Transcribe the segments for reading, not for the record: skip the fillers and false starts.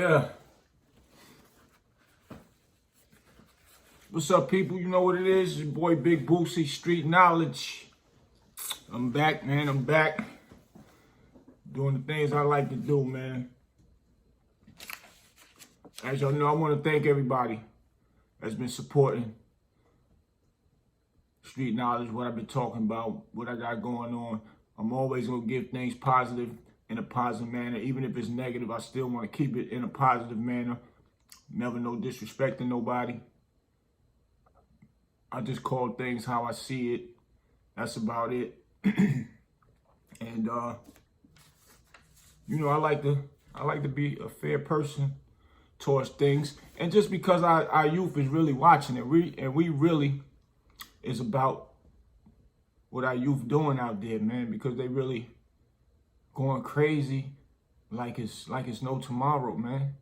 Yeah. What's up, people? You know what it is? Your boy Big Boosie, Street Knowledge. I'm back, man. I'm back. Doing the things I like to do, man. As y'all know, I want to thank everybody that's been supporting Street Knowledge, what I've been talking about, what I got going on. I'm always going to give things positive in a positive manner. Even if it's negative, I still want to keep it in a positive manner. Never no disrespecting nobody. I just call things how I see it. That's about it. And you know, I like to be a fair person towards things. And just because our youth is really watching it, we really is about what our youth doing out there, man, because they really going crazy like it's no tomorrow, man.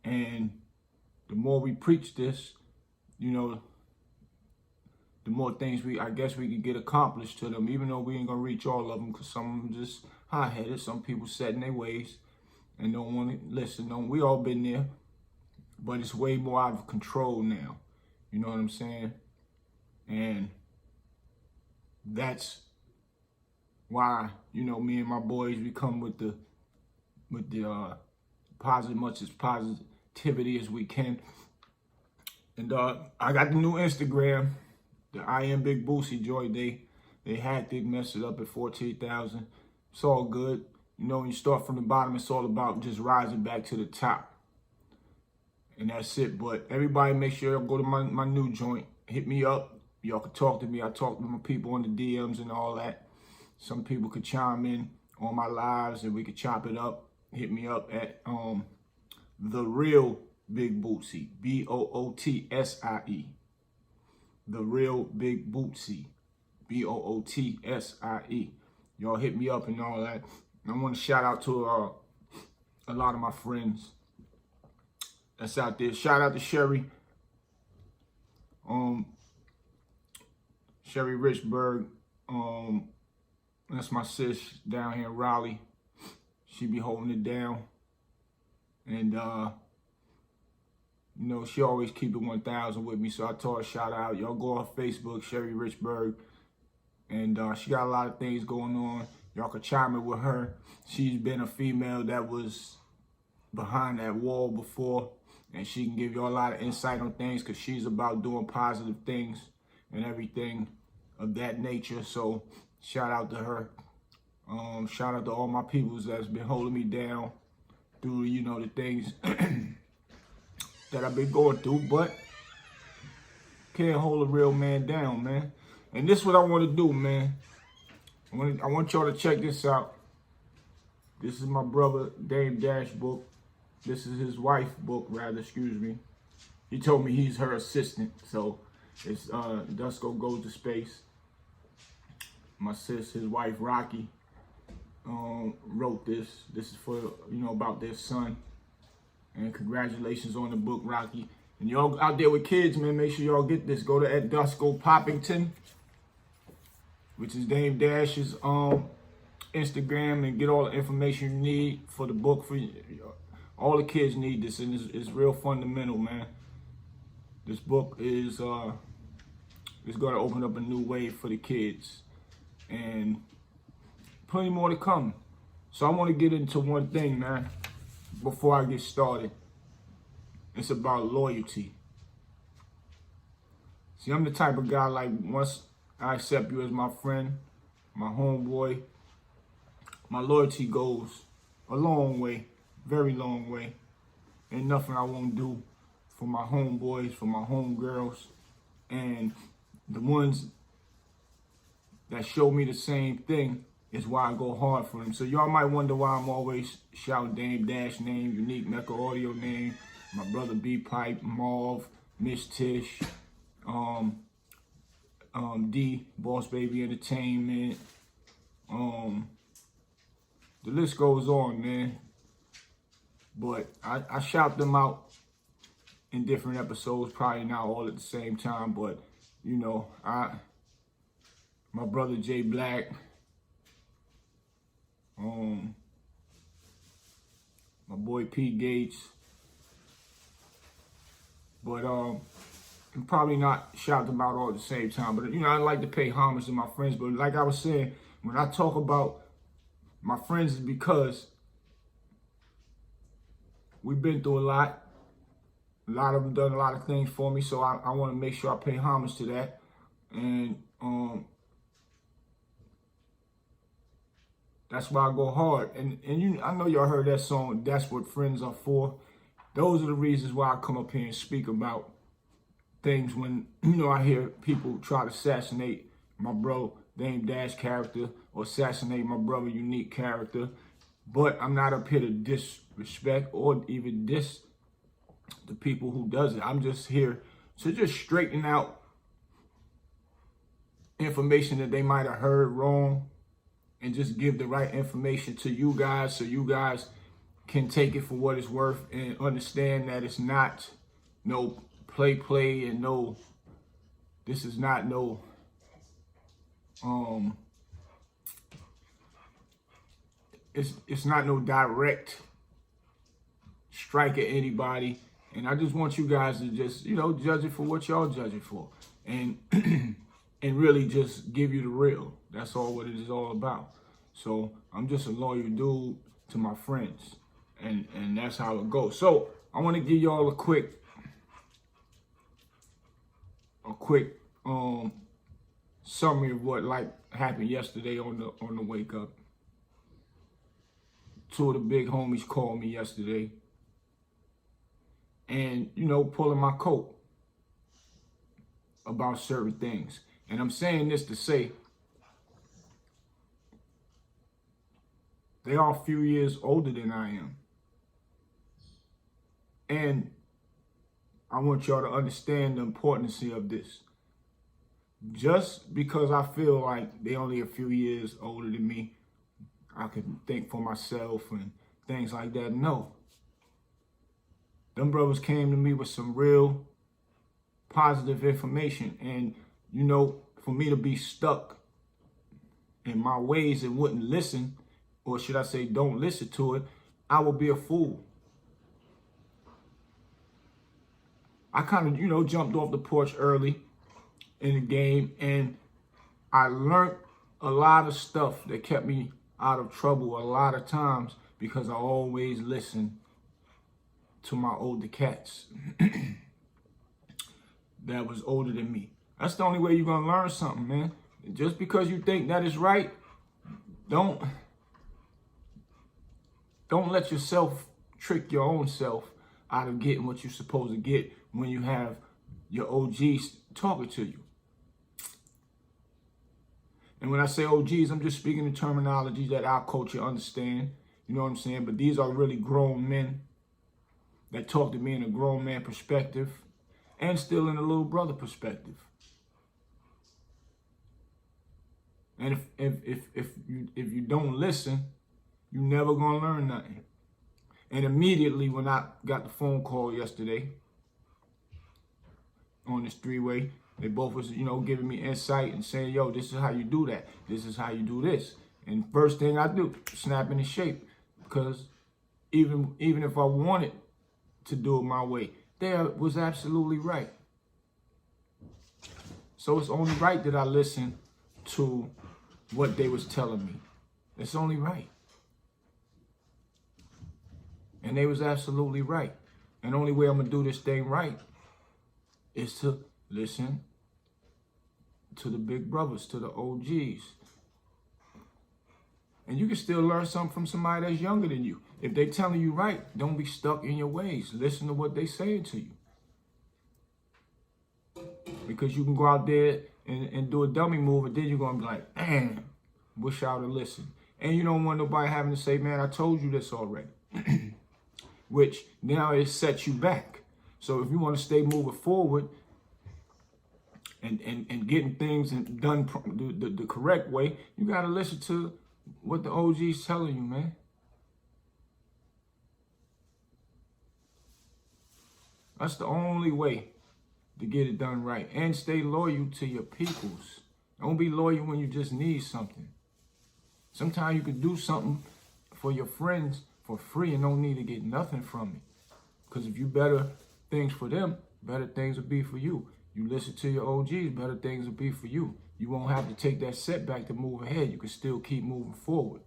And the more we preach this, you know, the more things I guess we can get accomplished to them, even though we ain't gonna reach all of them, because some of them just hot-headed. Some people set in their ways and don't want to listen. We all been there, but it's way more out of control now. You know what I'm saying? And that's why, you know, me and my boys, we come with the positive, much as positivity as we can. And I got the new Instagram. The I Am Big Boosie joy. They hacked it, messed it up at 14,000. It's all good. You know, when you start from the bottom, it's all about just rising back to the top. And that's it. But everybody make sure y'all go to my new joint. Hit me up. Y'all can talk to me. I talk to my people on the DMs and all that. Some people could chime in on my lives and we could chop it up. Hit me up at The Real Big Boosie. BOOTSIE. The Real Big Boosie, BOOTSIE. Y'all hit me up and all that. I want to shout out to a lot of my friends that's out there. Shout out to Sherry, Sherry Richburg. That's my sis down here in Raleigh. She be holding it down, and you know, she always keep it 1,000 with me, so I told her shout out. Y'all go on Facebook, Sherry Richburg, and she got a lot of things going on. Y'all can chime in with her. She's been a female that was behind that wall before, and she can give you a lot of insight on things because she's about doing positive things and everything of that nature. So shout out to her. Shout out to all my peoples that's been holding me down through, you know, the things that I've been going through, but can't hold a real man down, man. And this is what I want to do, man. I want y'all to check this out. This is my brother Dame Dash book. This is his wife book, rather, excuse me. He told me he's her assistant, so it's Dusko Goes to Space. My sis, his wife Rocky, wrote this. This is for, you know, about their son. And congratulations on the book, Rocky. And y'all out there with kids, man, make sure y'all get this. Go to @Dusko Poppington, which is Dame Dash's Instagram, and get all the information you need for the book. For all the kids need this, and it's real fundamental, man. This book is going to open up a new way for the kids, and plenty more to come. So I want to get into one thing, man, before I get started. It's about loyalty. See, I'm the type of guy, like, once I accept you as my friend, my homeboy, my loyalty goes a long way, very long way. Ain't nothing I won't do for my homeboys, for my homegirls, and the ones that show me the same thing is why I go hard for them. So y'all might wonder why I'm always shouting Dame Dash name, Unique Mecca Audio name, my brother B-Pipe, Marv, Miss Tish, D, Boss Baby Entertainment. The list goes on, man. But I shout them out in different episodes, probably not all at the same time, but you know, my brother Jay Black, my boy Pete Gates. But I'm probably not shouting them out all at the same time. But, you know, I like to pay homage to my friends. But like I was saying, when I talk about my friends, it's because we've been through a lot. A lot of them done a lot of things for me. So I want to make sure I pay homage to that. And that's why I go hard. And I know y'all heard that song, That's What Friends Are For. Those are the reasons why I come up here and speak about things when, you know, I hear people try to assassinate my bro Dame Dash character or assassinate my brother Unique character. But I'm not up here to disrespect or even diss the people who does it. I'm just here to just straighten out information that they might have heard wrong and just give the right information to you guys so you guys can take it for what it's worth and understand that it's not no play and no, this is not no it's not no direct strike at anybody. And I just want you guys to just, you know, judge it for what y'all judge it for. And and really just give you the real. That's all what it is all about. So I'm just a loyal dude to my friends. And that's how it goes. So I want to give y'all a quick summary of what happened yesterday on the wake up. Two of the big homies called me yesterday. And, you know, pulling my coat about certain things. And I'm saying this to say they are a few years older than I am. And I want y'all to understand the importance of this. Just because I feel like they only a few years older than me, I can think for myself and things like that. No. Them brothers came to me with some real positive information. And, you know, for me to be stuck in my ways and wouldn't listen, or should I say don't listen to it, I would be a fool. I kind of, you know, jumped off the porch early in the game, and I learned a lot of stuff that kept me out of trouble a lot of times because I always listened to my older cats that was older than me. That's the only way you're gonna learn something, man. Just because you think that is right, don't let yourself trick your own self out of getting what you're supposed to get when you have your OGs talking to you. And when I say OGs, I'm just speaking the terminology that our culture understand. You know what I'm saying? But these are really grown men that talk to me in a grown man perspective and still in a little brother perspective. And if you don't listen, you never gonna learn nothing. And immediately when I got the phone call yesterday on this three-way, they both was, you know, giving me insight and saying, yo, this is how you do that. This is how you do this. And first thing I do, snap into shape. Because even if I wanted to do it my way, they was absolutely right. So it's only right that I listen to what they was telling me. It's only right. And they was absolutely right. And the only way I'm going to do this thing right is to listen to the big brothers, to the OGs. And you can still learn something from somebody that's younger than you. If they telling you right, don't be stuck in your ways. Listen to what they saying to you. Because you can go out there and do a dummy move, and then you're going to be like, man, wish I would have listened. And you don't want nobody having to say, man, I told you this already. Which now it sets you back. So if you want to stay moving forward and getting things done the correct way, you got to listen to what the OG's telling you, man. That's the only way to get it done right. And stay loyal to your peoples. Don't be loyal when you just need something. Sometimes you can do something for your friends for free and don't need to get nothing from it. Because if you better things for them, better things will be for you. You listen to your OGs, better things will be for you. You won't have to take that setback to move ahead. You can still keep moving forward.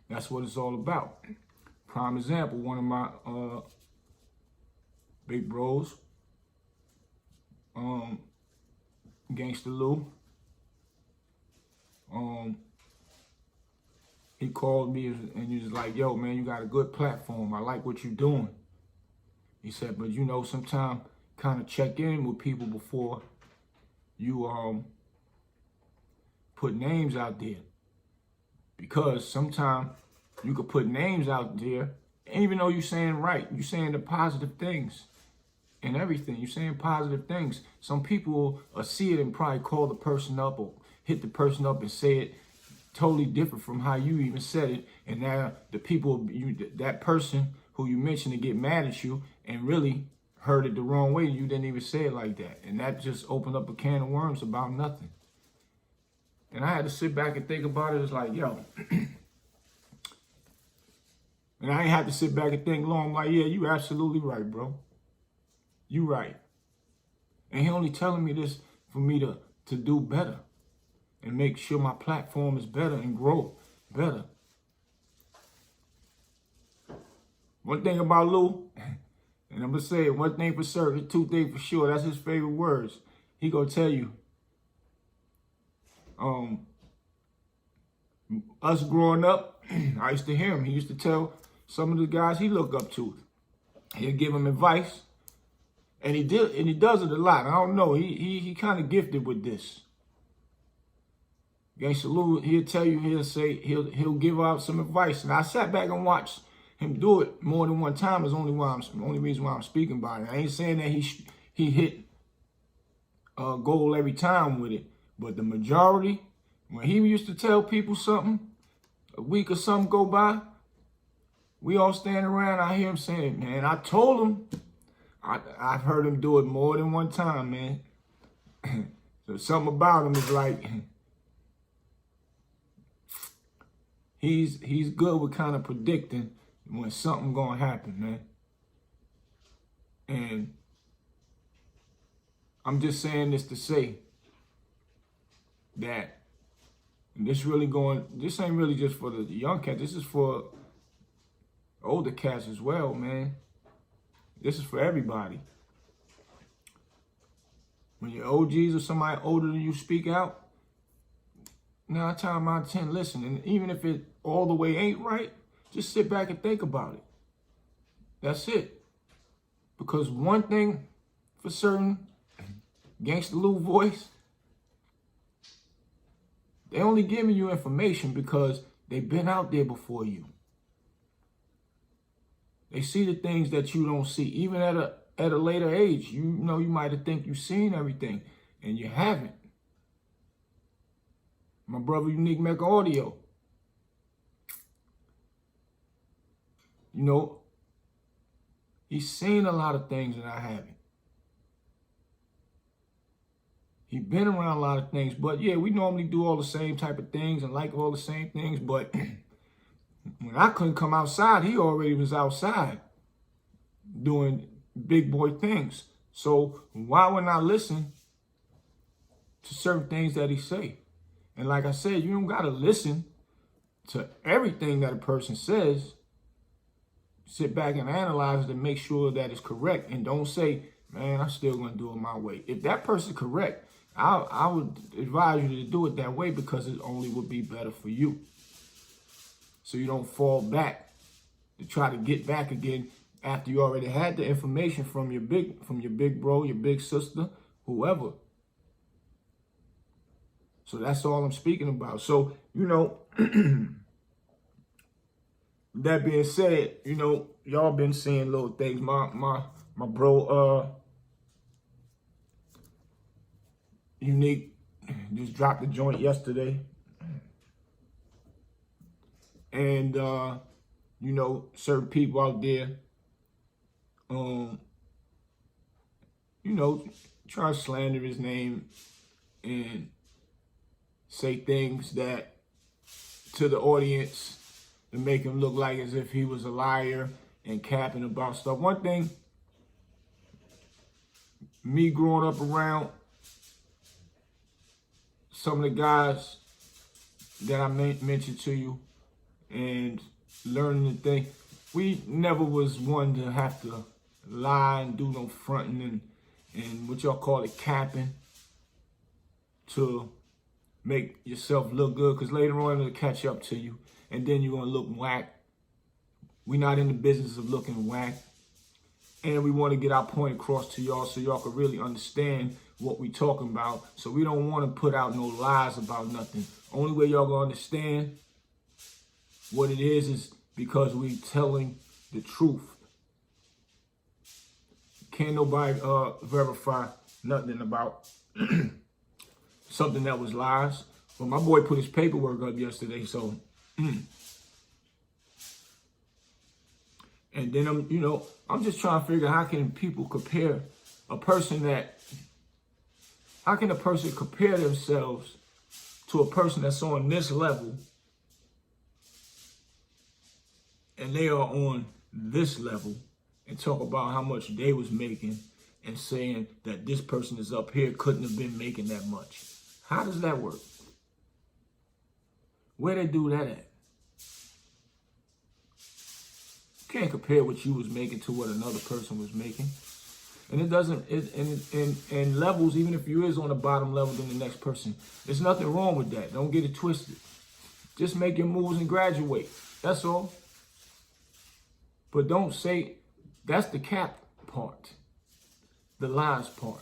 That's what it's all about. Prime example, one of my big bros, Gangsta Lou, he called me and he was like, yo, man, you got a good platform. I like what you're doing. He said, but you know, sometimes kind of check in with people before you put names out there. Because sometimes you could put names out there, and even though you're saying right, you're saying the positive things and everything. You're saying positive things. Some people will see it and probably call the person up or hit the person up and say it totally different from how you even said it. And now the people, that person who you mentioned to get mad at you and really heard it the wrong way. You didn't even say it like that. And that just opened up a can of worms about nothing. And I had to sit back and think about it. It's like, yo. And I ain't had to sit back and think long. I'm like, yeah, you absolutely right, bro. You right. And he only telling me this for me to do better and make sure my platform is better and grow better. One thing about Lou, and I'm going to say it, one thing for certain, two things for sure, that's his favorite words. He going to tell you, us growing up, I used to hear him. He used to tell some of the guys he looked up to. He'll give them advice. And he does it a lot. I don't know. He kind of gifted with this. Gangsta Lou, he'll tell you, he'll give out some advice. And I sat back and watched him do it more than one time. Is the only reason why I'm speaking about it. I ain't saying that he hit a goal every time with it, but the majority, when he used to tell people something, a week or something go by, we all stand around. I hear him saying, "Man, I told him." I've heard him do it more than one time, man. So something about him is like he's good with kind of predicting when something gonna happen, man. And I'm just saying this to say that this ain't really just for the young cats. This is for older cats as well, man. This is for everybody. When your OGs or somebody older than you speak out, 9 times out of 10, listen. And even if it all the way ain't right, just sit back and think about it. That's it. Because one thing for certain, Gangsta Lou voice, they only giving you information because they've been out there before you. They see the things that you don't see. Even at a later age, you know, you might have think you've seen everything, and you haven't. My brother, Unique Mecca Audio. You know, he's seen a lot of things that I haven't. He's been around a lot of things, but yeah, we normally do all the same type of things and like all the same things, but when I couldn't come outside, he already was outside doing big boy things. So why wouldn't I listen to certain things that he say? And like I said, you don't got to listen to everything that a person says. Sit back and analyze it and make sure that it's correct. And don't say, man, I'm still going to do it my way. If that person's correct, I would advise you to do it that way because it only would be better for you. So you don't fall back to try to get back again after you already had the information from your big bro, your big sister, whoever. So that's all I'm speaking about. So, you know, that being said, you know, y'all been seeing little things. My bro, Unique, just dropped the joint yesterday. And, you know, certain people out there, you know, try to slander his name and say things that to the audience to make him look like as if he was a liar and capping about stuff. One thing, me growing up around some of the guys that I mentioned to you and learning the thing, we never was one to have to lie and do no fronting and what y'all call it, capping, to make yourself look good, because later on it'll catch up to you and then you're gonna look whack. We're not in the business of looking whack, and we want to get our point across to y'all so y'all can really understand what we talking about. So we don't want to put out no lies about nothing. Only way y'all gonna understand what it is because we telling the truth. Can't nobody verify nothing about something that was lies. But my boy put his paperwork up yesterday, so and then I'm just trying to figure how can people compare a person that, how can a person compare themselves to a person that's on this level and they are on this level and talk about how much they was making and saying that this person is up here couldn't have been making that much. How does that work? Where they do that at? You can't compare what you was making to what another person was making. And it doesn't, in levels, even if you is on the bottom level than the next person, there's nothing wrong with that. Don't get it twisted. Just make your moves and graduate. That's all. But don't say, that's the cap part, the lies part,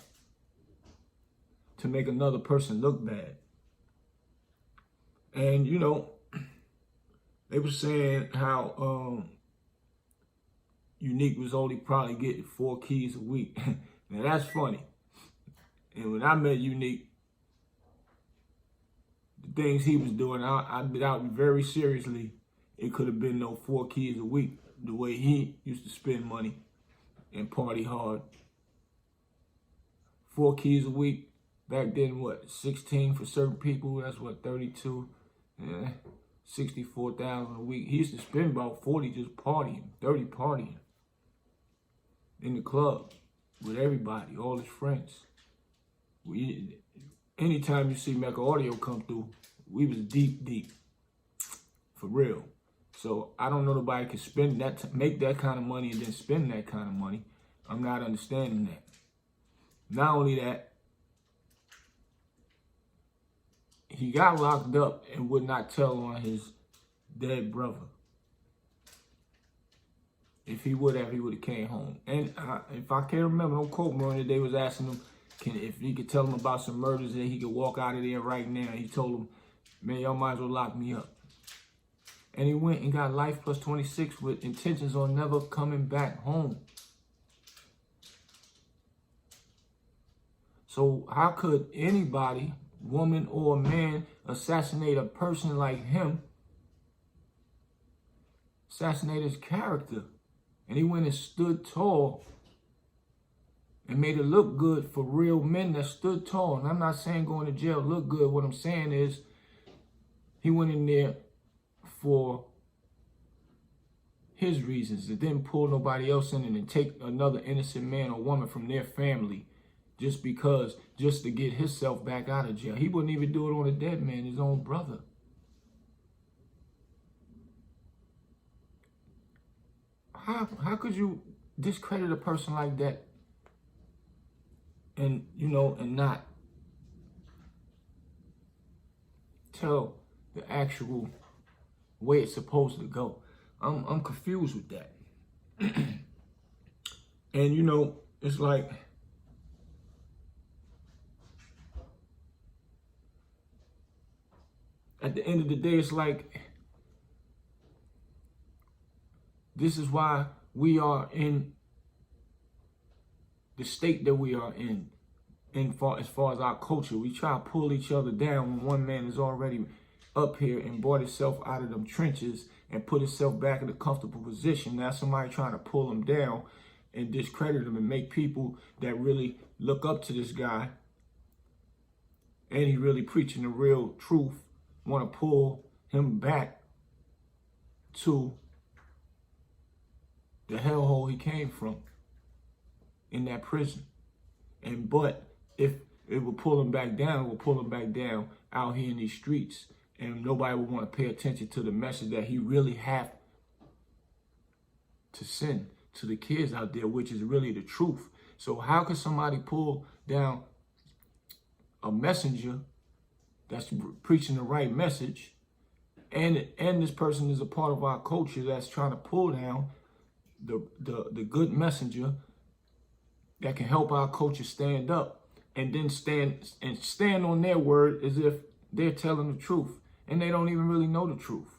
to make another person look bad. And, they were saying how Unique was only probably getting 4 keys a week. Now that's funny. And when I met Unique, the things he was doing, I doubt very seriously it could have been no 4 keys a week. The way he used to spend money and party hard. 4 keys a week. Back then, what, 16 for certain people? That's what, 32? Yeah, 64,000 a week. He used to spend about 40 just partying, 30 partying. In the club with everybody, all his friends. Anytime you see Mecca Audio come through, we was deep. For real. So I don't know nobody can spend that, make that kind of money and then spend that kind of money. I'm not understanding that. Not only that, he got locked up and would not tell on his dead brother. If he would have, he would have came home. And if I can't remember, don't quote me on it, they was asking him if he could tell them about some murders that he could walk out of there right now. He told them, man, y'all might as well lock me up. And he went and got life plus 26 with intentions on never coming back home. So how could anybody, woman or man, assassinate a person like him, assassinate his character? And he went and stood tall and made it look good for real men that stood tall. And I'm not saying going to jail look good. What I'm saying is he went in there for his reasons. It didn't pull nobody else in and take another innocent man or woman from their family just to get himself back out of jail. He wouldn't even do it on a dead man, his own brother. How could you discredit a person like that and, and not tell the actual way it's supposed to go? I'm confused with that. And, it's like, at the end of the day, it's like, this is why we are in the state that we are in as far as our culture. We try to pull each other down when one man is already up here and brought himself out of them trenches and put himself back in a comfortable position. Now somebody trying to pull him down and discredit him and make people that really look up to this guy and he really preaching the real truth want to pull him back to the hellhole he came from in that prison. But if it will pull him back down, it will pull him back down out here in these streets. And nobody will want to pay attention to the message that he really have to send to the kids out there, which is really the truth. So how can somebody pull down a messenger that's preaching the right message, and this person is a part of our culture that's trying to pull down the good messenger that can help our culture stand up, and then stand on their word as if they're telling the truth, and they don't even really know the truth,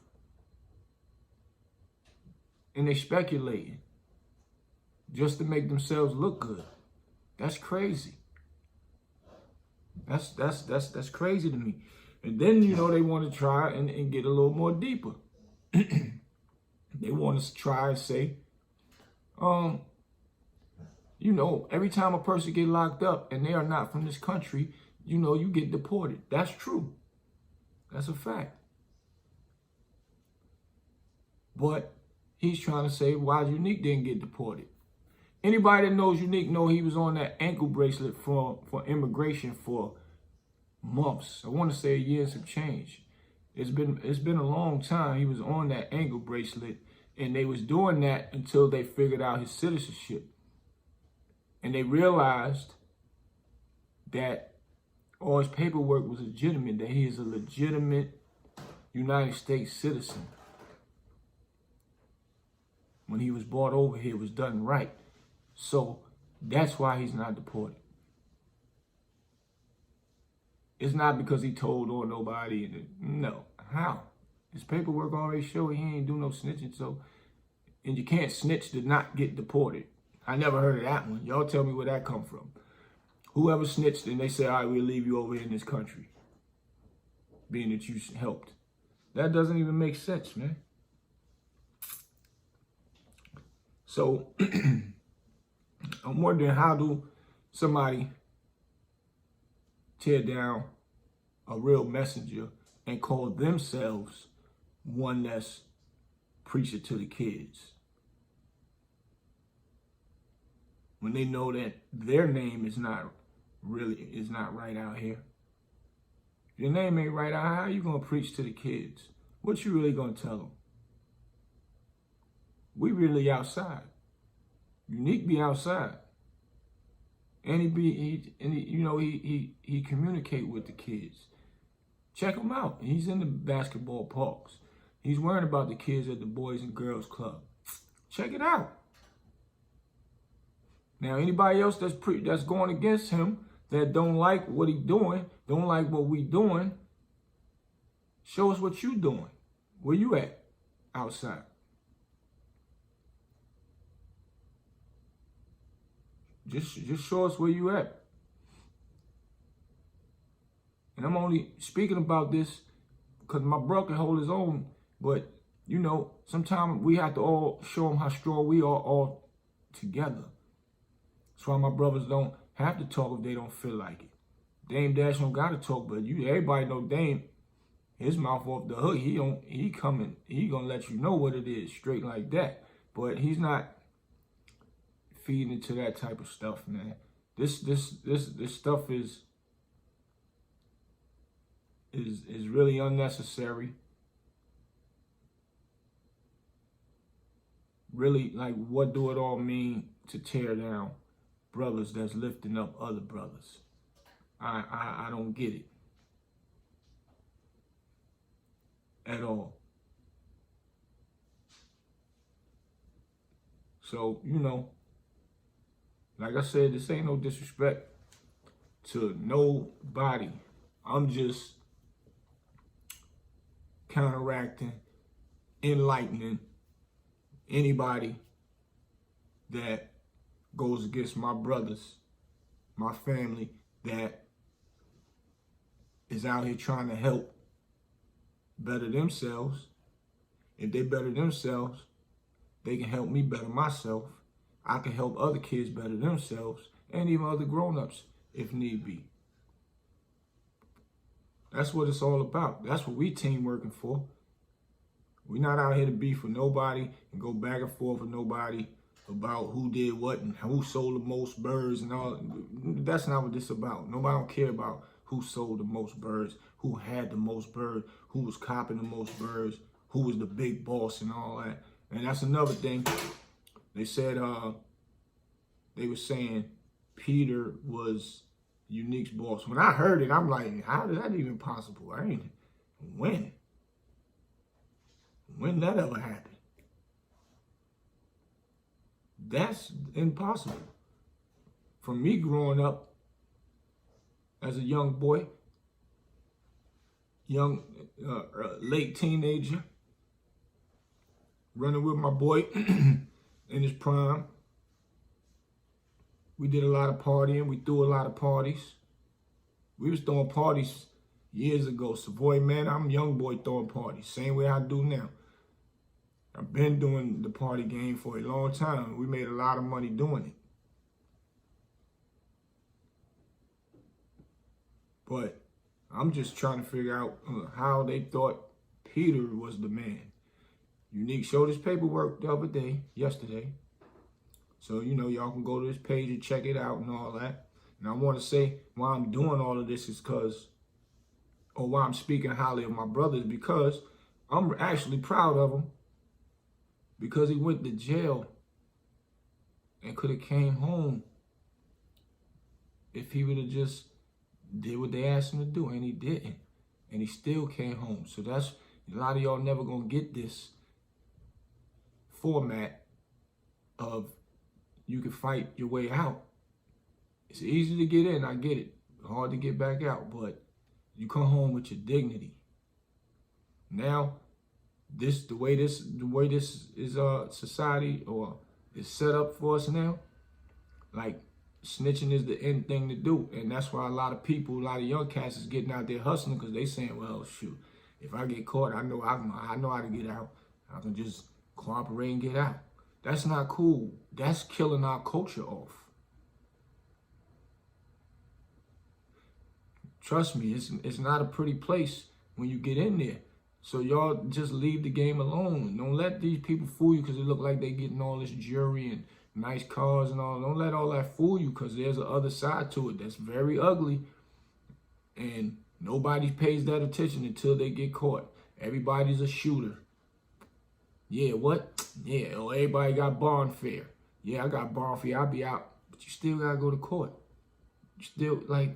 and they speculating just to make themselves look good. That's crazy. That's crazy to me. And then, you know, they want to try and get a little more deeper. They want to try and say, you know, every time a person get locked up and they are not from this country, you know, you get deported. That's true. That's a fact. But he's trying to say why Unique didn't get deported. Anybody that knows Unique know he was on that ankle bracelet for immigration for months. I want to say a year and some change. It's been a long time. He was on that ankle bracelet, and they was doing that until they figured out his citizenship. And they realized that all his paperwork was legitimate, that he is a legitimate United States citizen. When he was brought over here, it was done right. So that's why he's not deported. It's not because he told on nobody. No. How? His paperwork already show he ain't do no snitching. So, and you can't snitch to not get deported. I never heard of that one. Y'all tell me where that come from. Whoever snitched and they say, all right, we'll leave you over here in this country, being that you helped. That doesn't even make sense, man. So I'm wondering, how do somebody tear down a real messenger and call themselves one that's preaching to the kids, when they know that their name is not right out here? If your name ain't right out, how you gonna preach to the kids? What you really gonna tell them? We really outside. Unique be outside, and he communicate with the kids. Check him out. He's in the basketball parks. He's worrying about the kids at the Boys and Girls Club. Check it out. Now, anybody else that's going against him, that don't like what he doing, don't like what we doing, show us what you doing. Where you at outside? Just show us where you at. And I'm only speaking about this because my brother can hold his own. But, you know, sometimes we have to all show them how strong we are all together. That's why my brothers don't have to talk if they don't feel like it. Dame Dash don't got to talk, but everybody know Dame, his mouth off the hook. He gonna let you know what it is, straight like that. But he's not feeding into that type of stuff, man. This stuff is really unnecessary. Really, like, what do it all mean to tear down brothers that's lifting up other brothers? I don't get it at all. So, you know, like I said, this ain't no disrespect to nobody. I'm just counteracting, enlightening anybody that goes against my brothers, my family, that is out here trying to help better themselves. If they better themselves, they can help me better myself. I can help other kids better themselves, and even other grown-ups if need be. That's what it's all about. That's what we team working for. We're not out here to beef with nobody and go back and forth with nobody about who did what and who sold the most birds and all. That's not what this is about. Nobody don't care about who sold the most birds, who had the most birds, who was copping the most birds, who was the big boss and all that. And that's another thing. They said, they were saying Peter was Unique's boss. When I heard it, I'm like, how is that even possible? When that ever happened? That's impossible. From me growing up as a young boy, late teenager, running with my boy in his prime. We did a lot of partying. We threw a lot of parties. We was throwing parties years ago. Savoy, man, I'm a young boy throwing parties. Same way I do now. I've been doing the party game for a long time. We made a lot of money doing it. But I'm just trying to figure out how they thought Peter was the man. Unique showed his paperwork the other day, yesterday. So, you know, y'all can go to his page and check it out and all that. And I want to say why I'm doing all of this is because, or why I'm speaking highly of my brother is because I'm actually proud of him. Because he went to jail and could have came home if he would have just did what they asked him to do, and he didn't. And he still came home. So that's, a lot of y'all never gonna get this format of you can fight your way out. It's easy to get in, I get it. Hard to get back out, but you come home with your dignity. Now, the way this is society or is set up for us now, like snitching is the end thing to do. And that's why a lot of people, a lot of young cats is getting out there hustling because they saying, well, shoot, if I get caught, I know how to get out. I can just cooperate and get out. That's not cool. That's killing our culture off. Trust me, it's not a pretty place when you get in there. So y'all just leave the game alone. Don't let these people fool you because it look like they getting all this jewelry and nice cars and all. Don't let all that fool you because there's a other side to it that's very ugly. And nobody pays that attention until they get caught. Everybody's a shooter. Yeah, what? Yeah, oh, everybody got bond fare. Yeah, I got bond fare. I'll be out. But you still got to go to court. You still, like,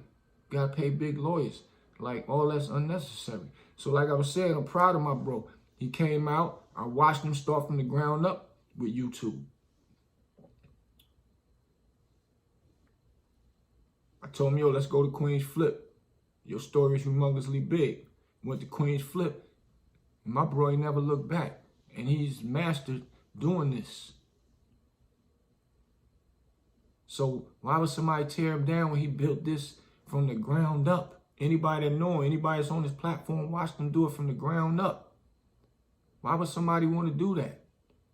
got to pay big lawyers. Like, all that's unnecessary. So like I was saying, I'm proud of my bro. He came out. I watched him start from the ground up with YouTube. I told him, yo, let's go to Queen's Flip. Your story is humongously big. Went to Queen's Flip. And my bro ain't never looked back. And he's mastered doing this. So why would somebody tear him down when he built this from the ground up? Anybody that know him, anybody that's on this platform, watched him do it from the ground up. Why would somebody want to do that?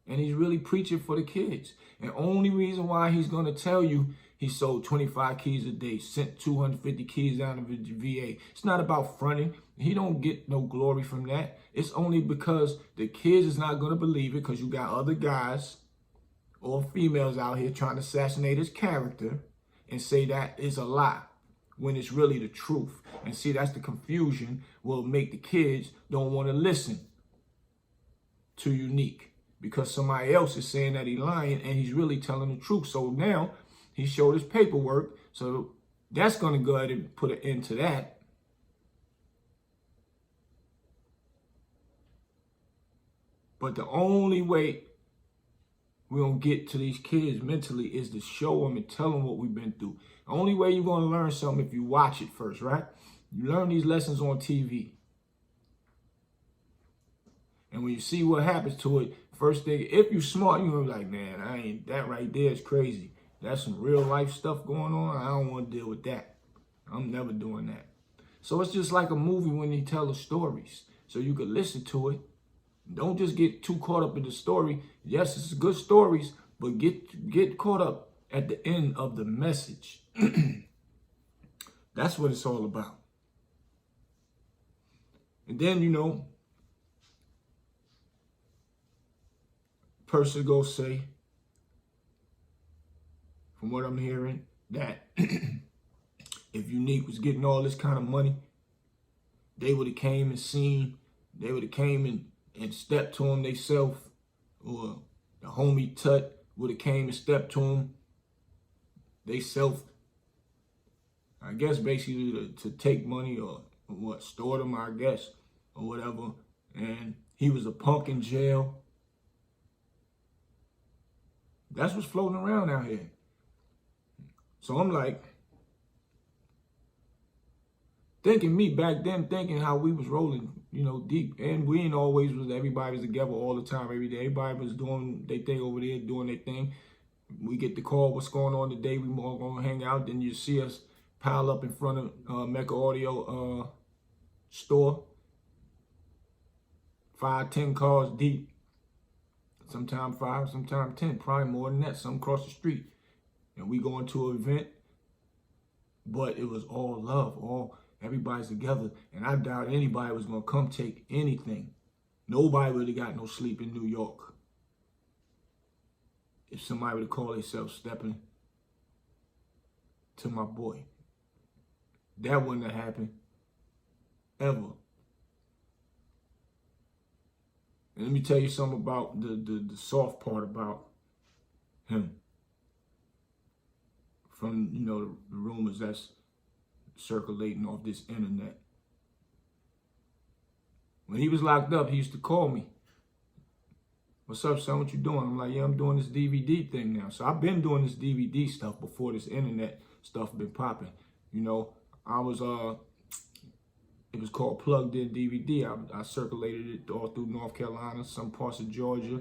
And he's really preaching for the kids. And only reason why he's going to tell you he sold 25 keys a day, sent 250 keys down to the VA. It's not about fronting. He don't get no glory from that. It's only because the kids is not going to believe it because you got other guys or females out here trying to assassinate his character and say that is a lie when it's really the truth. And see, that's the confusion will make the kids don't want to listen to Unique because somebody else is saying that he's lying and he's really telling the truth. So now he showed his paperwork. So that's going to go ahead and put an end to that. But the only way we're going to get to these kids mentally is to show them and tell them what we've been through. The only way you're going to learn something if you watch it first, right? You learn these lessons on TV. And when you see what happens to it, first thing, if you're smart, you're going to be like, man, that right there is crazy. That's some real life stuff going on. I don't want to deal with that. I'm never doing that. So it's just like a movie when you tell the stories. So you could listen to it. Don't just get too caught up in the story. Yes, it's good stories, but get caught up at the end of the message. That's what it's all about. And then, you know, person go say, from what I'm hearing, that if Unique was getting all this kind of money, they would have came and seen, they would have came and stepped to him theyself, or the homie Tut would have came and stepped to him theyself. I guess basically to take money or what, store them, I guess, or whatever. And he was a punk in jail. That's what's floating around out here. So I'm like, thinking me back then, thinking how we was rolling, you know, deep. And we ain't always was, everybody was together all the time, every day. Everybody was doing their thing over there, doing their thing. We get the call, what's going on today? We all gonna hang out. Then you see us pile up in front of Mecca Audio store. 5, 10 cars deep. Sometimes 5, sometimes 10, probably more than that, some across the street. And we going to an event, but it was all love, everybody's together. And I doubt anybody was gonna come take anything. Nobody would have got no sleep in New York if somebody would have called themselves stepping to my boy. That wouldn't have happened, ever. And let me tell you something about the soft part about him. From, you know, the rumors that's circulating off this internet. When he was locked up, he used to call me. What's up, son? What you doing? I'm like, yeah, I'm doing this DVD thing now. So I've been doing this DVD stuff before this internet stuff been popping. You know, I was, it was called Plugged In DVD. I circulated it all through North Carolina, some parts of Georgia,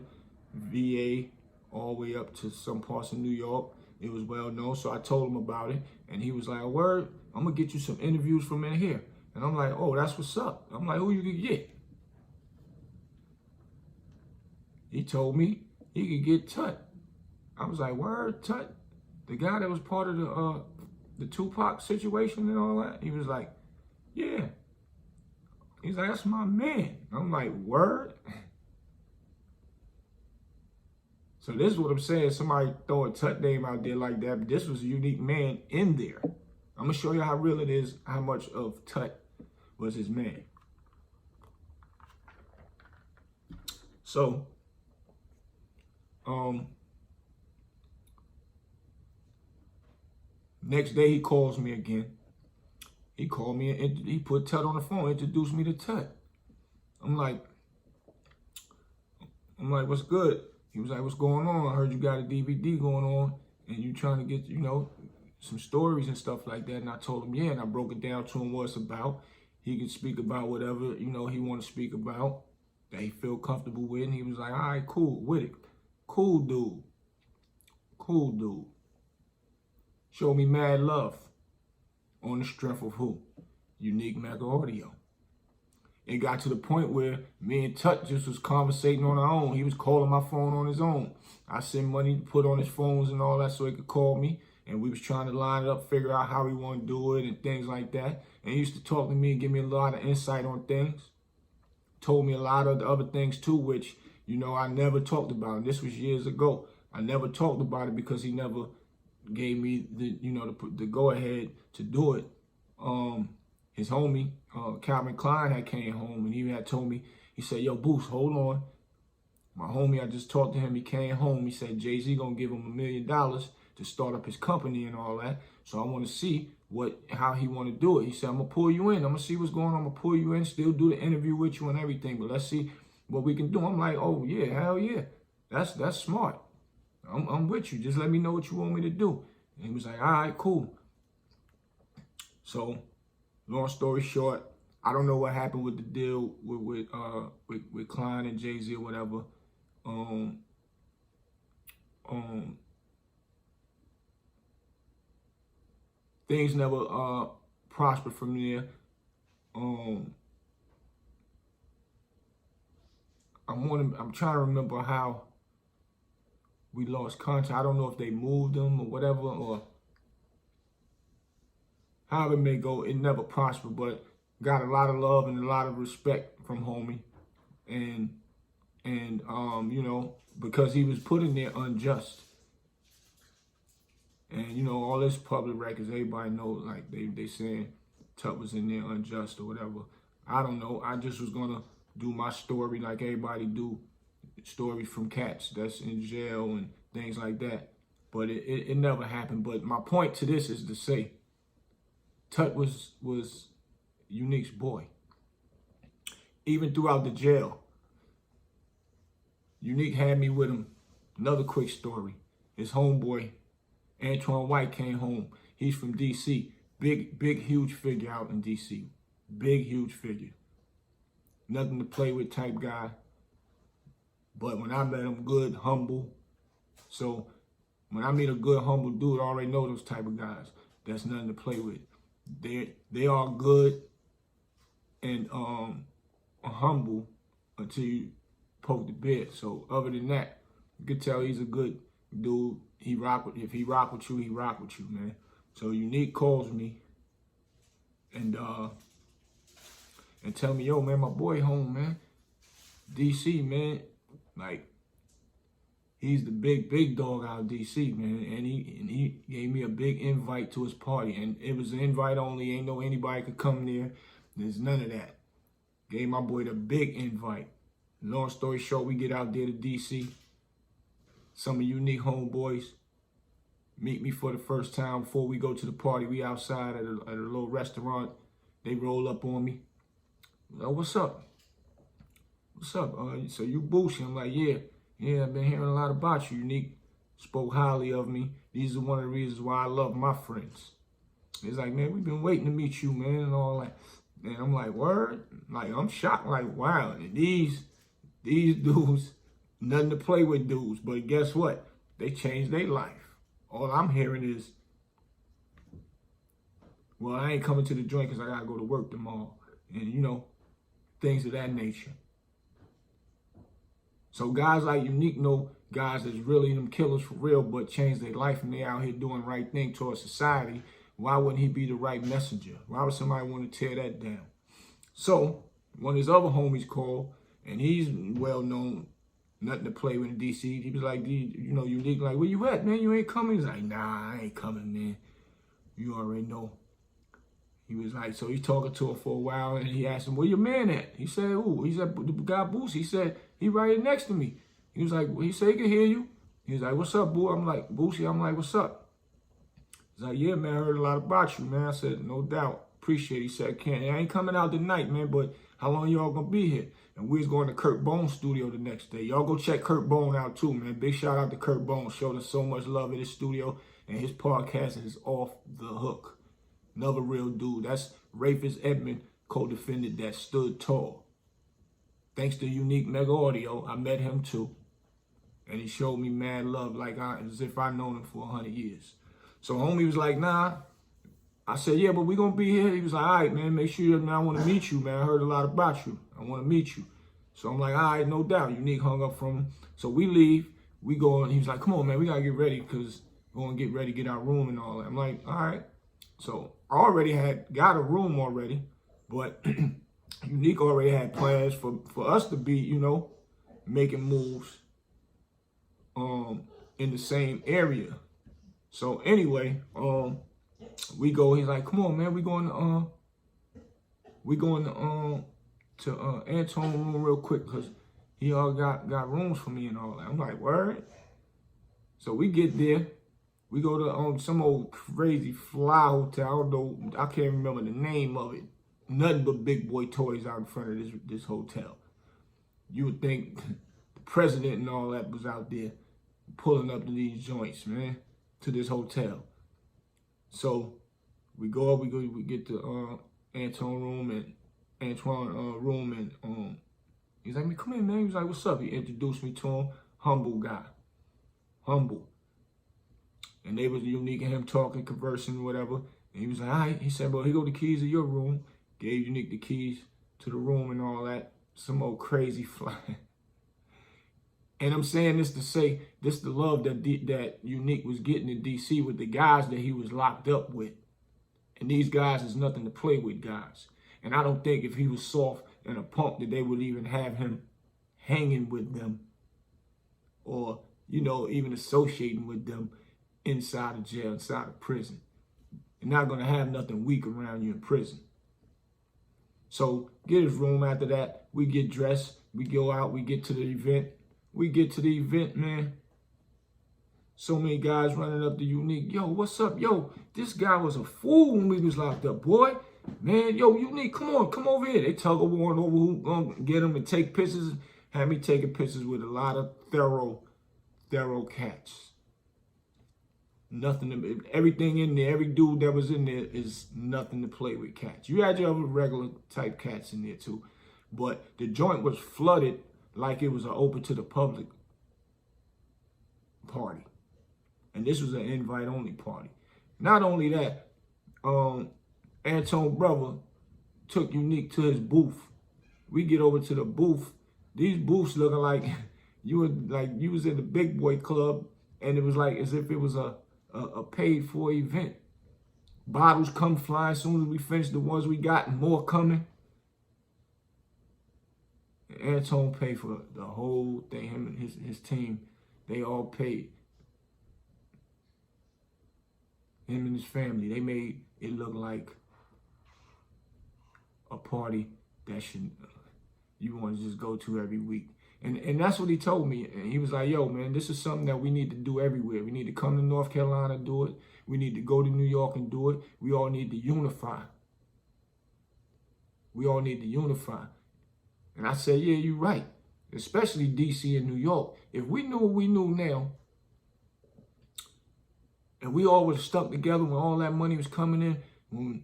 VA, all the way up to some parts of New York. It was well known, so I told him about it, and he was like, word, I'm gonna get you some interviews from in here. And I'm like, oh, that's what's up. I'm like, who you could get? He told me he could get Tut. I was like, word, Tut? The guy that was part of the Tupac situation and all that? He was like, yeah. He's like, that's my man. I'm like, word? So this is what I'm saying. Somebody throw a Tut name out there like that, but this was a Unique man in there. I'm going to show you how real it is, how much of Tut was his man. So, next day he calls me again. He called me and he put Tut on the phone, introduced me to Tut. I'm like, what's good? He was like, what's going on? I heard you got a DVD going on and you trying to get, you know, some stories and stuff like that. And I told him, yeah, and I broke it down to him what it's about. He could speak about whatever, you know, he want to speak about that he feel comfortable with. And he was like, all right, cool with it. Cool dude. Cool dude. Show me mad love. On the strength of who? Unique Mecca Audio. It got to the point where me and Tut just was conversating on our own. He was calling my phone on his own. I sent money to put on his phones and all that so he could call me. And we was trying to line it up, figure out how we want to do it and things like that. And he used to talk to me and give me a lot of insight on things. Told me a lot of the other things too, which, you know, I never talked about. And this was years ago. I never talked about it because he never gave me the, you know, the go ahead to do it. His homie, Calvin Klein, had came home and he had told me, he said, yo, Boost, hold on. My homie, I just talked to him. He came home. He said, Jay-Z gonna give him $1 million to start up his company and all that. So I want to see how he want to do it. He said, I'm gonna pull you in. I'm gonna see what's going on. I'm gonna pull you in, still do the interview with you and everything. But let's see what we can do. I'm like, oh yeah, hell yeah. That's smart. I'm with you. Just let me know what you want me to do. And he was like, all right, cool. So, long story short, I don't know what happened with the deal with Klein and Jay-Z or whatever. Things never prospered from there. I'm trying to remember how we lost contact. I don't know if they moved them or whatever, or however it may go. It never prospered, but got a lot of love and a lot of respect from homie, and And, you know, because he was put in there unjust. And, you know, all this public records, everybody knows, like, they saying Tut was in there unjust or whatever. I don't know. I just was going to do my story like everybody do. Stories from cats that's in jail and things like that. But it never happened. But my point to this is to say, Tut was Unique's boy. Even throughout the jail, Unique had me with him. Another quick story. His homeboy, Antoine White, came home. He's from D.C. Big, huge figure out in D.C. Big, huge figure. Nothing to play with type guy. But when I met him, good, humble. So when I meet a good, humble dude, I already know those type of guys. That's nothing to play with. They are good and humble until you poke the bear. So other than that, you can tell he's a good dude. If he rock with you, he rock with you, man. So Unique calls me and tell me, yo, man, my boy home, man. DC, man. Like, he's the big dog out of DC, man. And he gave me a big invite to his party. And it was an invite only. Ain't no anybody could come there. There's none of that. Gave my boy the big invite. Long story short, we get out there to DC. Some of Unique homeboys meet me for the first time before we go to the party. We outside at a little restaurant. They roll up on me. Oh, what's up? What's up? So you Boosie? I'm like, yeah, I've been hearing a lot about you. Unique spoke highly of me. These are one of the reasons why I love my friends. It's like, man, we've been waiting to meet you, man, and all that. And I'm like, word? Like, I'm shocked, like, wow. And these dudes, nothing to play with dudes. But guess what? They changed their life. All I'm hearing is, well, I ain't coming to the joint because I got to go to work tomorrow. And, you know, things of that nature. So guys like Unique know guys that's really them killers for real, but changed their life and they out here doing the right thing towards society. Why wouldn't he be the right messenger? Why would somebody want to tear that down? So when his other homies called, and he's well known, nothing to play with in DC, he was like, you know, Unique, like, where you at, man? You ain't coming? He's like, nah, I ain't coming, man. You already know. He was like, so he's talking to her for a while, and he asked him, where your man at? He said, ooh, he said, the guy Boosie. He said, he right here next to me. He was like, well, he said he can hear you. He was like, what's up, boo? I'm like, Boosie, I'm like, what's up? He's like, yeah, man, I heard a lot about you, man. I said, no doubt, appreciate it. He said, I ain't coming out tonight, man, but how long y'all gonna be here? And we was going to Kurt Bone's studio the next day. Y'all go check Kurt Bone out too, man. Big shout out to Kurt Bone. Showed us so much love at his studio, and his podcast is off the hook. Another real dude. That's Rafus Edmond, co-defendant that stood tall. Thanks to Unique Mega Audio, I met him too. And he showed me mad love like as if I known him for 100 years. So homie was like, nah. I said, yeah, but we gonna be here. He was like, all right, man, make sure I want to meet you, man. I heard a lot about you. I want to meet you. So I'm like, all right, no doubt. Unique hung up from him. So we leave. We go, and he was like, come on, man, we got to get ready because we're going to get ready, get our room and all that. I'm like, all right. So I already got a room already, but Unique already had plans for us to be, you know, making moves in the same area. So anyway, we go, he's like, come on, man, we going to Antoine's room real quick because he all got rooms for me and all that. I'm like, word? So we get there. We go to some old crazy fly hotel. I don't know, I can't remember the name of it. Nothing but big boy toys out in front of this hotel. You would think the president and all that was out there pulling up to these joints, man, to this hotel. So we go up, we get to Antoine's room, and he's like, come in, man. He was like, what's up? He introduced me to him. Humble guy. Humble. And they was Unique and him talking, conversing, whatever. And he was like, all right. He said, well, here go the keys to your room. Gave Unique the keys to the room and all that. Some old crazy fly. And I'm saying this to say, this the love that Unique was getting in D.C. with the guys that he was locked up with. And these guys is nothing to play with, guys. And I don't think if he was soft and a punk that they would even have him hanging with them or, even associating with them inside of jail, inside of prison. You're not going to have nothing weak around you in prison. So get his room. After that, we get dressed. We go out. We get to the event. We get to the event, man. So many guys running up to Unique. Yo, what's up? Yo, this guy was a fool when we was locked up, boy. Man, yo, Unique, come on, come over here. They tug of war over who gonna get them and take pictures. Had me taking pictures with a lot of thorough cats. Nothing, everything in there, every dude that was in there is nothing to play with cats. You had your other regular type cats in there too. But the joint was flooded like it was an open to the public party. And this was an invite only party. Not only that, Antone's brother took Unique to his booth. We get over to the booth. These booths looking like you was in the big boy club, and it was like as if it was a paid for event. Bottles come flying as soon as we finish the ones we got, and more coming. And Antone paid for the whole thing. Him and his team, they all paid. Him and his family, they made it look like a party that you want to just go to every week. And that's what he told me. And he was like, yo, man, this is something that we need to do everywhere. We need to come to North Carolina and do it. We need to go to New York and do it. We all need to unify. We all need to unify. And I said, yeah, you're right. Especially D.C. and New York. If we knew what we knew now, and we all was stuck together when all that money was coming in, when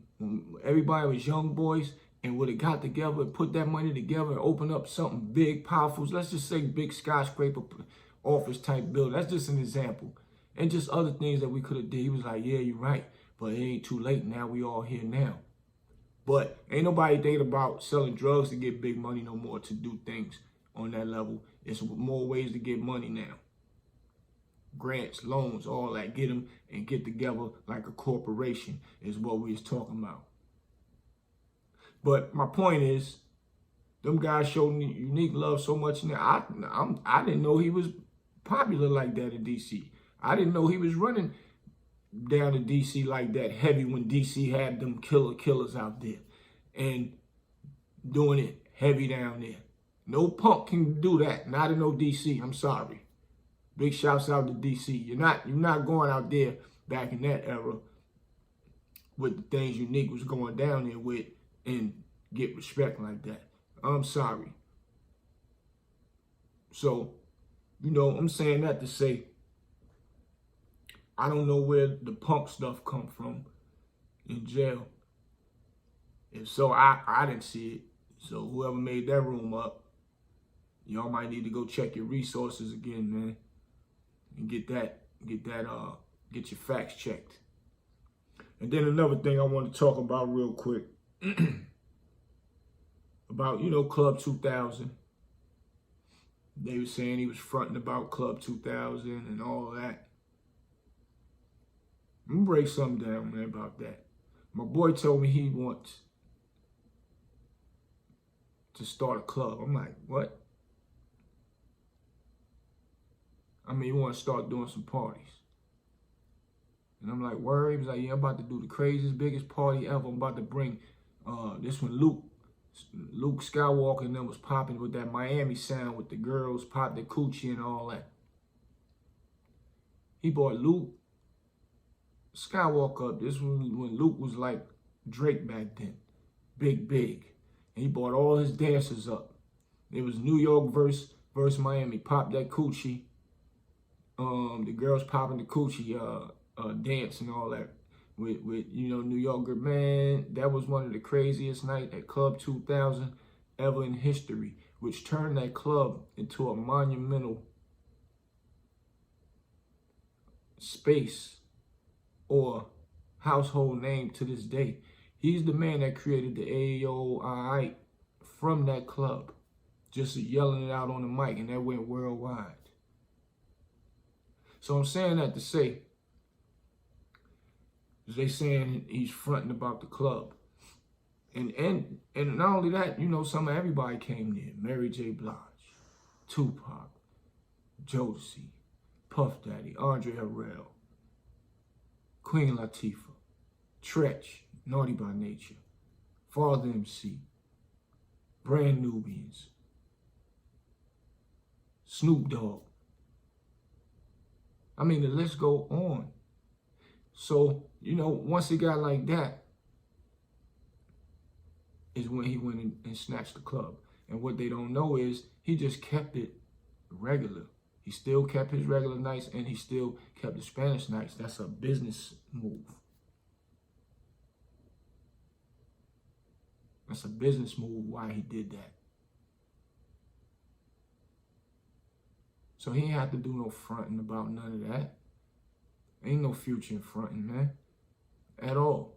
everybody was young boys, and would have got together and put that money together and open up something big, powerful. Let's just say big skyscraper office type building. That's just an example. And just other things that we could have did. He was like, yeah, you're right. But it ain't too late now. We all here now. But ain't nobody thinking about selling drugs to get big money no more, to do things on that level. It's more ways to get money now. Grants, loans, all that. Get them and get together like a corporation is what we was talking about. But my point is, them guys showed Unique love so much. I didn't know he was popular like that in D.C. I didn't know he was running down to D.C. like that heavy when D.C. had them killers out there and doing it heavy down there. No punk can do that. Not in no D.C. I'm sorry. Big shouts out to D.C. You're not going out there back in that era with the things Unique was going down there with and get respect like that. I'm sorry. So, I'm saying that to say, I don't know where the punk stuff come from in jail. If so, I didn't see it. So whoever made that room up, y'all might need to go check your resources again, man. And get your facts checked. And then another thing I want to talk about real quick. About, Club 2000. They were saying he was fronting about Club 2000 and all that. I'm going to break something down, man, about that. My boy told me he wants to start a club. I'm like, what? I mean, you want to start doing some parties. And I'm like, word? He was like, yeah, I'm about to do the craziest, biggest party ever. I'm about to bring this one, Luke Skywalker, and them was popping with that Miami sound with the girls, pop the coochie and all that. He brought Luke Skywalker up. This was when Luke was like Drake back then. Big. And he brought all his dancers up. It was New York versus Miami. Pop that coochie. The girls popping the coochie, dance and all that. With New Yorker, man, that was one of the craziest nights at Club 2000 ever in history, which turned that club into a monumental space or household name to this day. He's the man that created the AOI from that club, just yelling it out on the mic, and that went worldwide. So I'm saying that to say, they saying he's fronting about the club. And not only that, everybody came there. Mary J. Blige, Tupac, Jodeci, Puff Daddy, Andre Harrell, Queen Latifah, Tretch, Naughty by Nature, Father MC, Brand Nubians, Snoop Dogg. I mean, the list go on. So, you know, once it got like that, is when he went and snatched the club. And what they don't know is he just kept it regular. He still kept his regular nights and he still kept the Spanish nights. That's a business move. That's a business move why he did that. So he ain't have to do no fronting about none of that. Ain't no future in fronting, man. At all.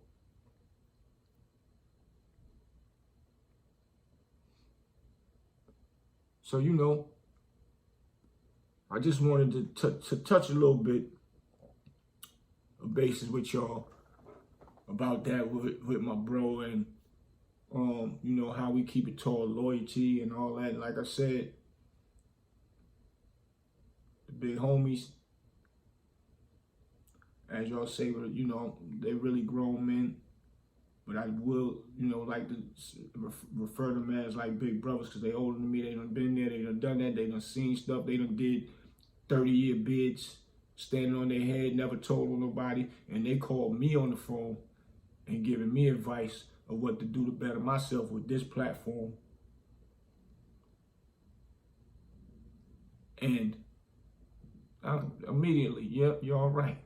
So, you know, I just wanted to touch a little bit of bases with y'all about that with my bro and, you know, how we keep it tall, loyalty and all that. And like I said, the big homies, as y'all say, you know, they really grown men. But I will, you know, like to refer to them as like big brothers because they older than me. They done been there. They done done that. They done seen stuff. They done did 30-year bids, standing on their head, never told on nobody. And they called me on the phone and giving me advice of what to do to better myself with this platform. And I immediately, yep, you're all right.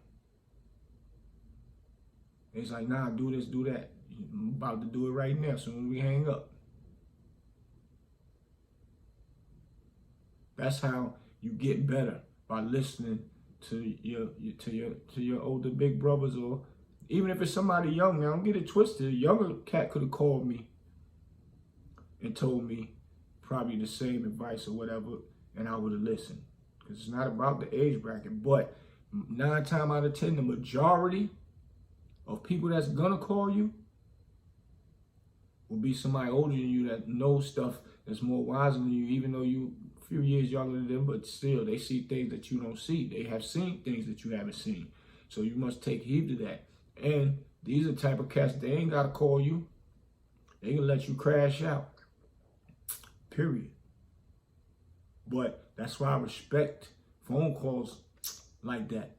It's like, nah, do this, do that. I'm about to do it right now, soon as we hang up. That's how you get better, by listening to your older big brothers, or even if it's somebody young. Now, don't get it twisted. A younger cat could have called me and told me probably the same advice or whatever, and I would have listened. Because it's not about the age bracket, but 9 times out of 10, the majority of people that's gonna call you will be somebody older than you that knows stuff that's more wiser than you, even though you a few years younger than them, but still they see things that you don't see. They have seen things that you haven't seen. So you must take heed to that. And these are the type of cats, they ain't gotta call you. They can let you crash out. Period. But that's why I respect phone calls like that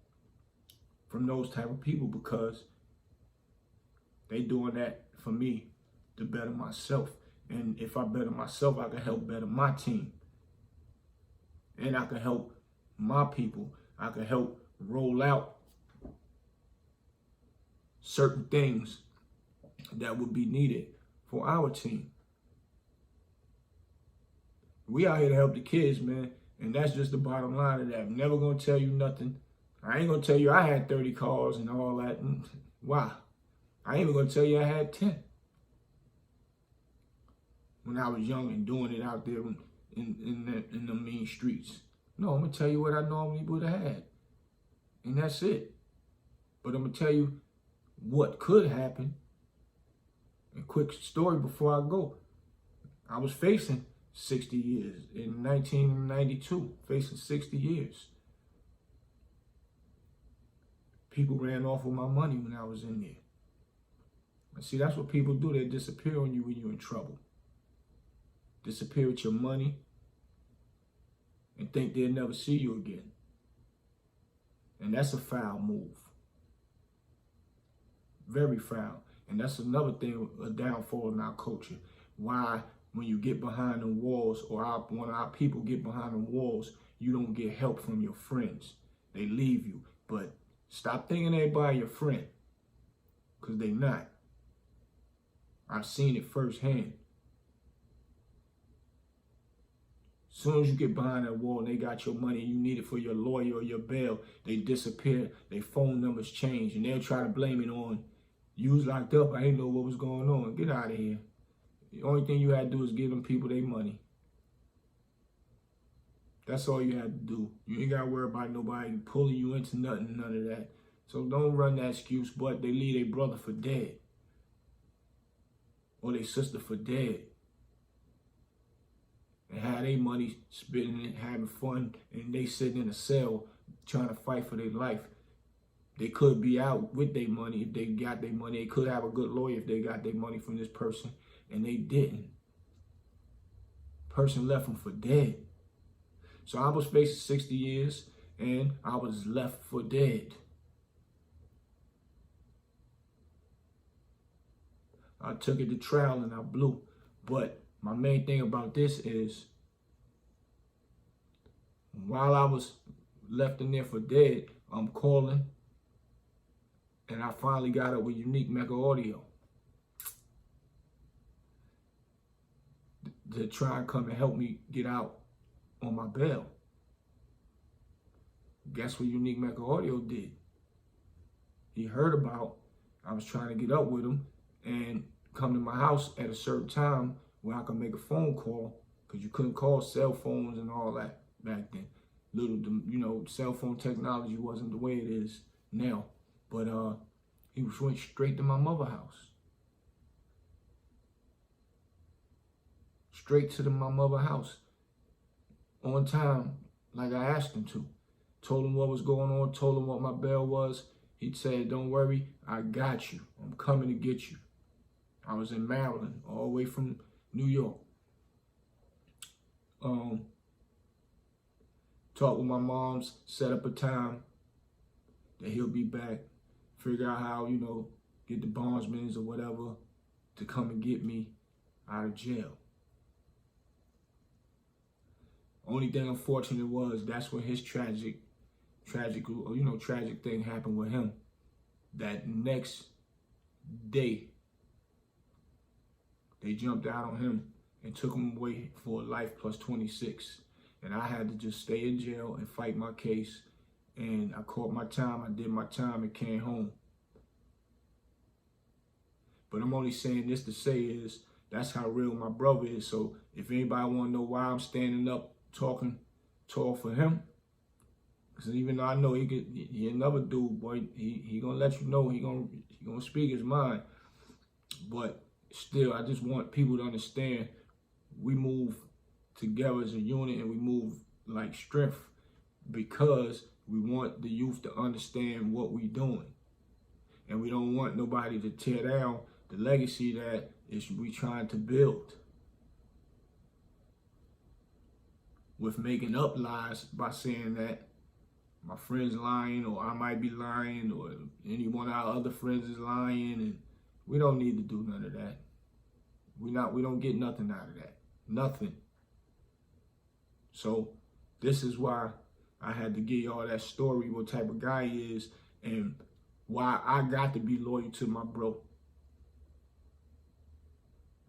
from those type of people, because they doing that for me to better myself. And if I better myself, I can help better my team. And I can help my people. I can help roll out certain things that would be needed for our team. We out here to help the kids, man. And that's just the bottom line of that. I'm never going to tell you nothing. I ain't going to tell you I had 30 calls and all that. Why? I ain't even going to tell you I had 10. When I was young and doing it out there in the mean streets. No, I'm going to tell you what I normally would have had. And that's it. But I'm going to tell you what could happen. A quick story before I go. I was facing 60 years in 1992, facing 60 years. People ran off with my money when I was in there. And see, that's what people do. They disappear on you when you're in trouble. Disappear with your money and think they'll never see you again. And that's a foul move. Very foul. And that's another thing, a downfall in our culture. Why, when you get behind the walls, or when our people get behind the walls, you don't get help from your friends. They leave you. But stop thinking everybody your friend, because they not. I've seen it firsthand. As soon as you get behind that wall and they got your money, you need it for your lawyer or your bail, they disappear, their phone numbers change, and they'll try to blame it on, you was locked up, I didn't know what was going on. Get out of here. The only thing you had to do is give them people their money. That's all you had to do. You ain't got to worry about nobody pulling you into nothing, none of that. So don't run that excuse, but they leave their brother for dead. Or their sister for dead. and have their money spending it, having fun, and they sitting in a cell trying to fight for their life. They could be out with their money if they got their money. They could have a good lawyer if they got their money from this person, and they didn't. Person left them for dead. So I was facing 60 years, and I was left for dead. I took it to trial and I blew. But my main thing about this is, while I was left in there for dead, I'm calling, and I finally got up with Unique Mecca Audio to try and come and help me get out on my bail. Guess what Unique Mecca Audio did? He heard about I was trying to get up with him and come to my house at a certain time where I could make a phone call, because you couldn't call cell phones and all that back then. Cell phone technology wasn't the way it is now. But he went straight to my mother's house. Straight to my mother's house. On time, like I asked him to. Told him what was going on, told him what my bail was. He said, don't worry, I got you. I'm coming to get you. I was in Maryland, all the way from New York. Talked with my moms, set up a time that he'll be back. Figure out how, get the bondsmen or whatever to come and get me out of jail. Only thing unfortunate was that's when his tragic thing happened with him. That next day, they jumped out on him and took him away for life plus 26. And I had to just stay in jail and fight my case. And I caught my time, I did my time and came home. But I'm only saying this to say is, that's how real my brother is. So if anybody want to know why I'm standing up talking tall for him, because even though I know he another dude, boy, he gonna let you know, he gonna speak his mind. But still, I just want people to understand, we move together as a unit and we move like strength, because we want the youth to understand what we doing. And we don't want nobody to tear down the legacy that we trying to build with making up lies by saying that my friend's lying, or I might be lying, or any one of our other friends is lying, and we don't need to do none of that. We don't get nothing out of that. Nothing. So this is why I had to give y'all that story, what type of guy he is, and why I got to be loyal to my bro.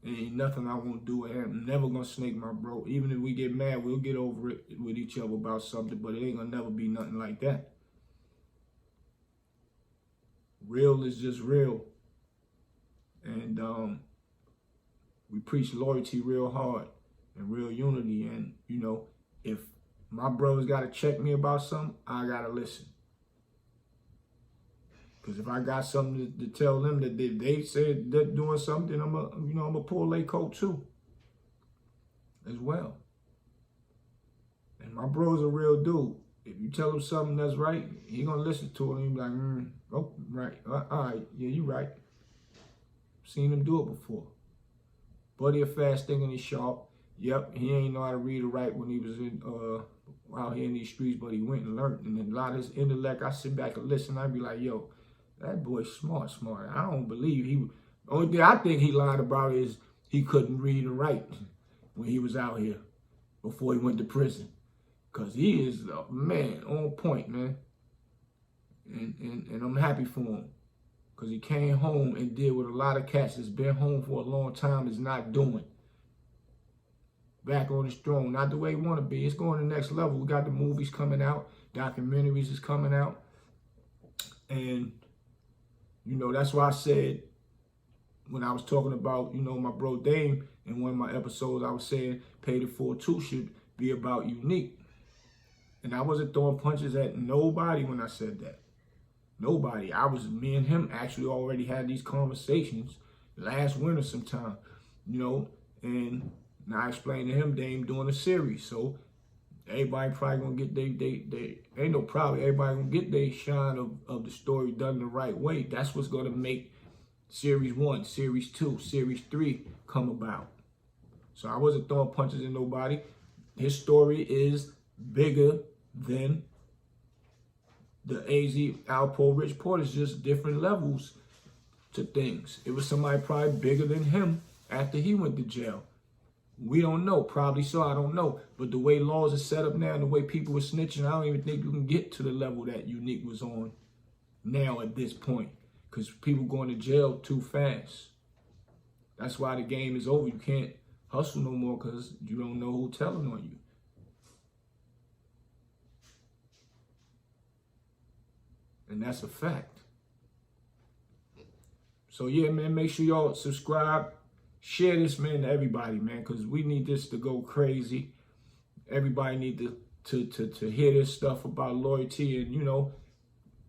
Ain't nothing I won't do. I'm never gonna snake my bro. Even if we get mad, we'll get over it with each other about something, but it ain't gonna never be nothing like that. Real is just real. And we preach loyalty real hard and real unity. And, if my brothers gotta check me about something, I gotta listen. Because if I got something to tell them that they said they're doing something, I'm gonna pull their coat too, as well. And my bro's a real dude. If you tell him something that's right, he gonna listen to it and he be like, oh, right, all right, yeah, you right. Seen him do it before. Buddy a fast thinking he's sharp. Yep, he ain't know how to read or write when he was out here in these streets, but he went and learned. And then a lot of his intellect, I sit back and listen. I be like, yo, that boy's smart. I don't believe only thing I think he lied about is he couldn't read and write when he was out here before he went to prison. Because he is, man, on point, man. And I'm happy for him. Because he came home and did what a lot of cats that's been home for a long time is not doing. Back on his throne, not the way he want to be. It's going to the next level. We got the movies coming out, documentaries is coming out. And, that's why I said, when I was talking about, my bro Dame, in one of my episodes, I was saying, Pay the 4-2 should be about Unique. And I wasn't throwing punches at nobody when I said that. Nobody. Me and him actually already had these conversations last winter sometime, and Now I explained to him they ain't doing a series, so everybody probably gonna get they ain't no problem. Everybody gonna get their shine of the story done the right way. That's what's gonna make series 1, series 2, series 3 come about. So I wasn't throwing punches at nobody. His story is bigger than the AZ Alpo Rich Port. It's just different levels to things. It was somebody probably bigger than him after he went to jail. We don't know. Probably so. I don't know. But the way laws are set up now and the way people are snitching, I don't even think you can get to the level that Unique was on now at this point. Because people going to jail too fast. That's why the game is over. You can't hustle no more because you don't know who's telling on you. And that's a fact. So yeah, man, make sure y'all subscribe. Share this, man, to everybody, man, because we need this to go crazy. Everybody need to hear this stuff about loyalty. And, you know,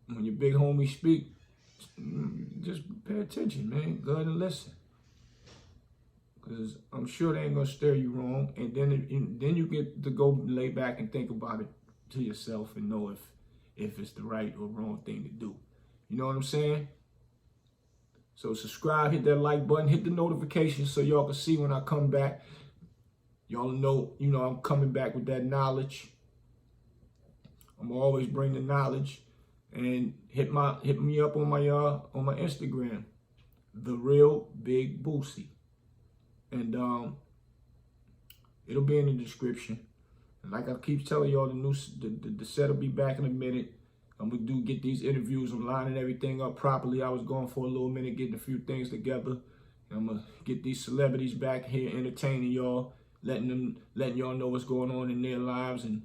when your big homie speak, just pay attention, man. Go ahead and listen. Because I'm sure they ain't going to steer you wrong. And then you get to go lay back and think about it to yourself and know if it's the right or wrong thing to do. You know what I'm saying? So subscribe, hit that like button, hit the notifications so y'all can see when I come back. Y'all know, you know, I'm coming back with that knowledge. I'm always bring the knowledge. And hit me up on my Instagram, The Real Big Boosie. And it'll be in the description. And like I keep telling y'all, the set will be back in a minute. I'm going to get these interviews. I'm lining everything up properly. I was gone for a little minute, getting a few things together. And I'm going to get these celebrities back here entertaining y'all, letting y'all know what's going on in their lives. And,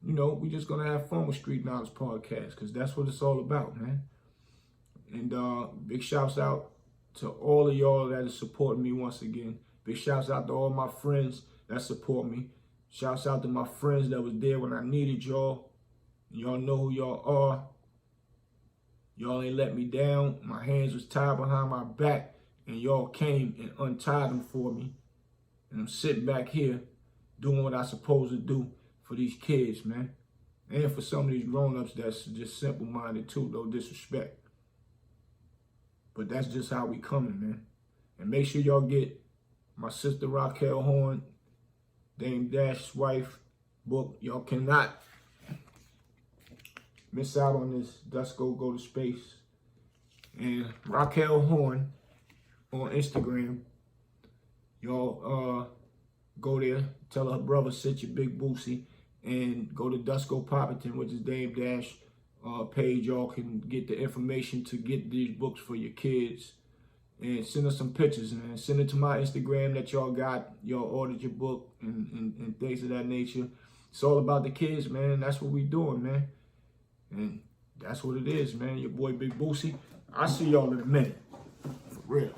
you know, we just going to have fun with Street Knowledge Podcast because that's what it's all about, man. And big shouts out to all of y'all that is supporting me once again. Big shouts out to all my friends that support me. Shouts out to my friends that was there when I needed y'all. Y'all know who y'all are. Y'all ain't let me down. My hands was tied behind my back, and y'all came and untied them for me. And I'm sitting back here doing what I supposed to do for these kids, man. And for some of these grown-ups that's just simple-minded too, no disrespect. But that's just how we coming, man. And make sure y'all get my sister Raquel Horn, Dame Dash's wife book. Y'all cannot miss out on this. Dusko Go to Space. And Raquel Horn on Instagram. Y'all go there, tell her brother sent you Big Boosie, and go to Dusko Poppington, which is Dame Dash page. Y'all can get the information to get these books for your kids. And send us some pictures, man. Send it to my Instagram that y'all got. Y'all ordered your book and things of that nature. It's all about the kids, man. That's what we doing, man. And that's what it is, man. Your boy Big Boosie. I'll see y'all in a minute. For real.